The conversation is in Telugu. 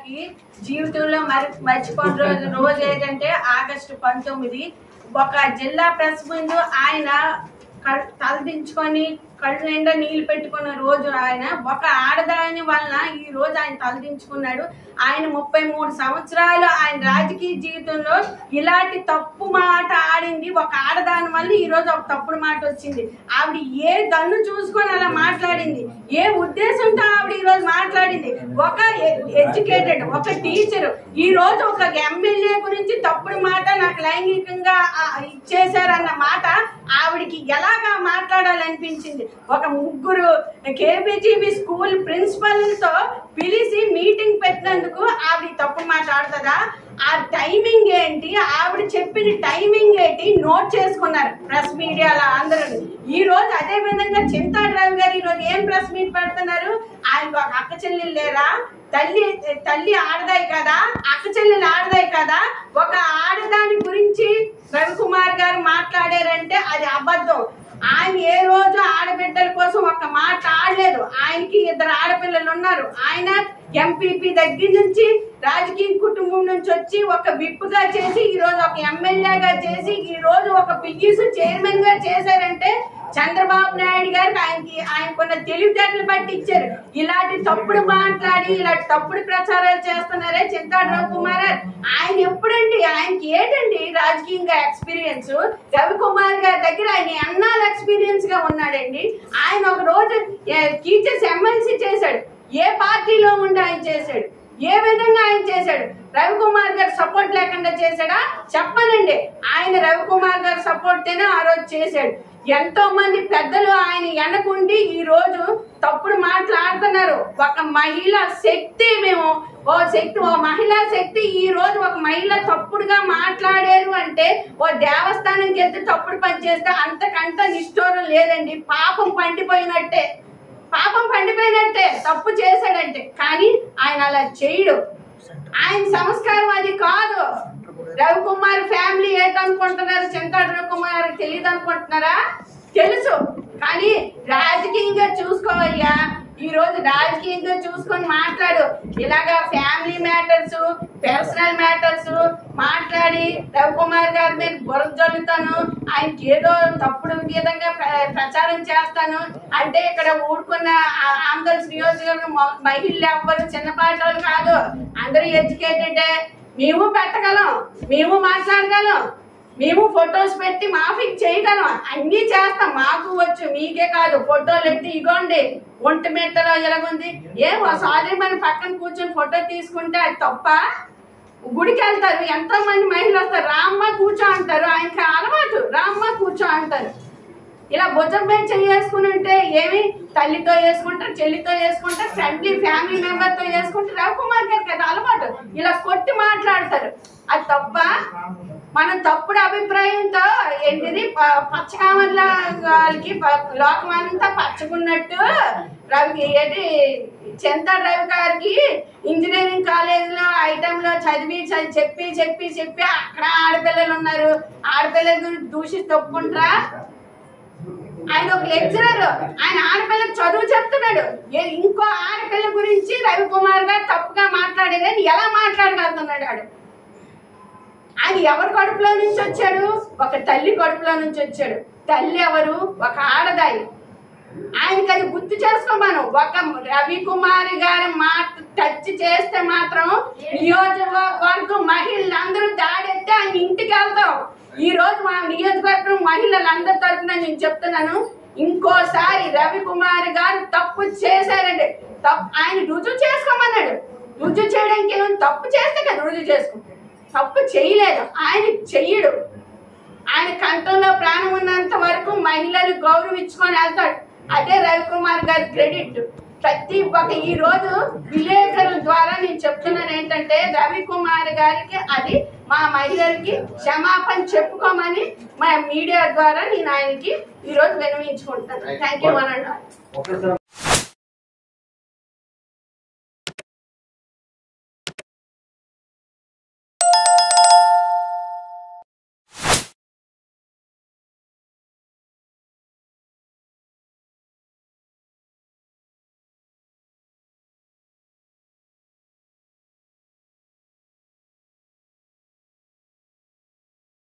గారికి జీవితంలో మర్చిపోయిన రోజు ఏంటంటే ఆగస్టు 19 ఒక జిల్లా ప్రెస్ ముందు ఆయన తలదించుకొని కళ్ళు నిండా నీళ్లు పెట్టుకున్న రోజు ఆయన ఒక ఆడదాని వలన ఈ రోజు ఆయన తలదించుకున్నాడు. ఆయన 33 సంవత్సరాలు ఆయన రాజకీయ జీవితంలో ఇలాంటి తప్పు మాట ఆడింది ఒక ఆడదాని వల్ల ఈ రోజు ఒక తప్పుడు మాట వచ్చింది. ఆవిడ ఏ దన్ను చూసుకొని అలా మాట్లాడింది, ఏ ఉద్దేశంతో ఆవిడ ఈ రోజు మాట్లాడింది. ఒక ఎడ్యుకేటెడ్ ఒక టీచర్ ఈ రోజు ఒక ఎమ్మెల్యే గురించి తప్పుడు మాట నాకు లైంగికంగా ఇచ్చేశారన్న మాట ఆవిడికి ఎలాగా మాట్లాడాలనిపించింది. ఒక ముగ్గురు కేబీజీబీ స్కూల్ ప్రిన్సిపల్తో పిలిచి మీటింగ్ పెట్టినందుకు ఆవిడ తప్పు మాట్లాడుతుందా? ఆ టైమింగ్ ఏంటి, ఆవిడ చెప్పిన టైమింగ్ ఏంటి నోట్ చేసుకున్నారు ప్రెస్ మీడియాలో అందరూ. ఈ రోజు అదే విధంగా చింతాడు రవి గారు ఈ రోజు ఏం ప్రెస్ మీట్ పెడుతున్నారు? ఆయనకు ఒక అక్క చెల్లెలు లేరా? తల్లి ఆడదాయి కదా, అక్క చెల్లెలు ఆడదాయి కదా. ఒక ఆడదాని గురించి రవికుమార్ గారు మాట్లాడారంటే అది అబద్ధం. ఆయన ఏ రోజు ఆడబిడ్డల కోసం ఒక్క మాట ఆడలేదు. ఆయనకి 2 ఆడపిల్లలు ఉన్నారు. ఆయన ఎంపీపీ దగ్గర నుంచి రాజకీయ కుటుంబం నుంచి వచ్చి ఒక విప్పుగా చేసి ఈ రోజు ఒక ఎమ్మెల్యేగా చేసి ఈ రోజు ఒక పిఈసి చైర్మన్ గా చేశారంటే చంద్రబాబు నాయుడు గారికి ఆయనకున్న తెలివితేటలు బట్టి ఇచ్చారు. ఇలాంటి తప్పుడు మాట్లాడి ఇలాంటి తప్పుడు ప్రచారాలు చేస్తున్నారే చింతాడు రవికుమార్. ఆయన ఎప్పుడండి, ఆయనకి ఏంటండి రాజకీయంగా ఎక్స్పీరియన్స్? రవికుమార్ గారి దగ్గర ఆయన ఎన్నాళ్ళ ఎక్స్పీరియన్స్ గా ఉన్నాడండి. ఆయన ఒక రోజు టీచర్స్ ఎమ్మెల్సీ చేశాడు. ఏ పార్టీలో ఉండి ఆయన చేశాడు? ఏ విధంగా ఆయన చేశాడు? రవికుమార్ గారు సపోర్ట్ లేకుండా చేశాడా? చెప్పనండి. ఆయన రవికుమార్ గారు సపోర్ట్ తేనే ఆ రోజు చేశాడు. ఎంతో మంది పెద్దలు ఆయన వెనకుండి ఈ రోజు తప్పుడు మాట్లాడుతున్నారు. ఒక మహిళా శక్తి, మేము ఓ మహిళా శక్తి ఈ రోజు ఒక మహిళ తప్పుడుగా మాట్లాడారు అంటే ఓ దేవస్థానంకి వెళ్తే తప్పుడు పని చేస్తే అంతకంత నిష్ఠూరం లేదండి. పాపం పండిపోయినట్టే తప్పు చేశాడంటే. కానీ ఆయన అలా చేయడు. ఆయన సంస్కారం అది కాదు. రవికుమార్ ఫ్యామిలీ ఏంటనుకుంటున్నారు? చింతాడు రవికుమార్ తెలియదు అనుకుంటున్నారా? తెలుసు. కానీ రాజకీయంగా చూసుకోవయ్యా. ఈ రోజు రాజకీయంగా చూసుకొని మాట్లాడు. ఇలాగా ఫ్యామిలీ మ్యాటర్స్, పర్సనల్ మ్యాటర్స్ మాట్లాడి రవికుమార్ గారి మీద బురద జల్లుతాను, ఆయనకి ఏదో తప్పుడు విధంగా ప్రచారం చేస్తాను అంటే ఇక్కడ ఊరుకున్న ఆంధ్రప్రదేశ్ నియోజకవర్గం మహిళలు ఎవ్వరు చిన్నపాటలు కాదు, అందరూ ఎడ్యుకేటెడే. మేము పెట్టగలం, మేము మాట్లాడగలం, మేము ఫొటోస్ పెట్టి మాఫిక్ చేయగలం, అన్నీ చేస్తాం. మాకు వచ్చు, మీకే కాదు. ఫోటోలు ఎట్టి ఇగోండి ఒంటి మెట్టలో ఎలాగుంది. సారీ మన పక్కన కూర్చొని ఫోటో తీసుకుంటే అది తప్ప? గుడికి వెళ్తారు, ఎంతో మంది మహిళలు వస్తారు, రామ్మ కూర్చో అంటారు. ఆయనకి అలవాటు, రామ్మ కూర్చో అంటారు. ఇలా భుజం మీద చేసుకుని ఉంటే ఏమి? తల్లితో వేసుకుంటారు, చెల్లితో వేసుకుంటారు, ఫ్యామిలీ మెంబర్ తో వేసుకుంటారు. రవికుమార్ గారికి అది అలవాటు. ఇలా కొట్టి మాట్లాడతారు. అది తప్ప? మనం తప్పుడు అభిప్రాయంతో ఏంటిది పచ్చకామర్ల వాళ్ళకి లోకం అంతా పచ్చకున్నట్టు ఏంటి చింతాడు రవి గారికి ఇంజనీరింగ్ కాలేజీలో ఐటెంలో చెప్పి అక్కడ ఆడపిల్లలు ఉన్నారు, ఆడపిల్లల గురించి దూషిస్తూ తప్పుకుంటారా? ఆయన ఒక లెక్చరర్, ఆయన ఆడపిల్లకి చదువు చెప్తున్నాడు. ఇంకో ఆడపిల్ల గురించి రవికుమార్ గారు తప్పుగా మాట్లాడేదని ఎలా మాట్లాడగలుగుతున్నాడు? ఆయన ఎవరి కడుపులో నుంచి వచ్చాడు? ఒక తల్లి కడుపులో నుంచి వచ్చాడు. తల్లి ఎవరు? ఒక ఆడదాయి. ఆయనకి అది గుర్తు చేసుకోమను. ఒక రవికుమార్ గారి మాట టచ్ చేస్తే మాత్రం నియోజకవర్గం మహిళలందరూ దాడెత్తే ఆయన ఇంటికి వెళ్తాం. ఈ రోజు మా నియోజకవర్గం మహిళలందరి తరఫున నేను చెప్తున్నాను, ఇంకోసారి రవికుమార్ గారు తప్పు చేశారండి. ఆయన రుజువు చేసుకోమన్నాడు. రుజువు చేయడానికి ఏమైనా తప్పు చేస్తే కదా రుజువు చేసుకో. తప్పు చేయలేదు, ఆయన చెయ్యడు. ఆయన కంఠంలో ప్రాణం ఉన్నంత వరకు మహిళలు గౌరవించుకొని వెళ్తాడు. అదే రవికుమార్ గారి క్రెడిట్. ప్రతి ఒక్క ఈ రోజు విలేకరుల ద్వారా నేను చెప్తున్నాను ఏంటంటే రవికుమార్ గారికి అది మా మహిళలకి క్షమాపణ చెప్పుకోమని మా మీడియా ద్వారా నేను ఆయనకి ఈ రోజు విన్నవించుకుంటాను. Thank you.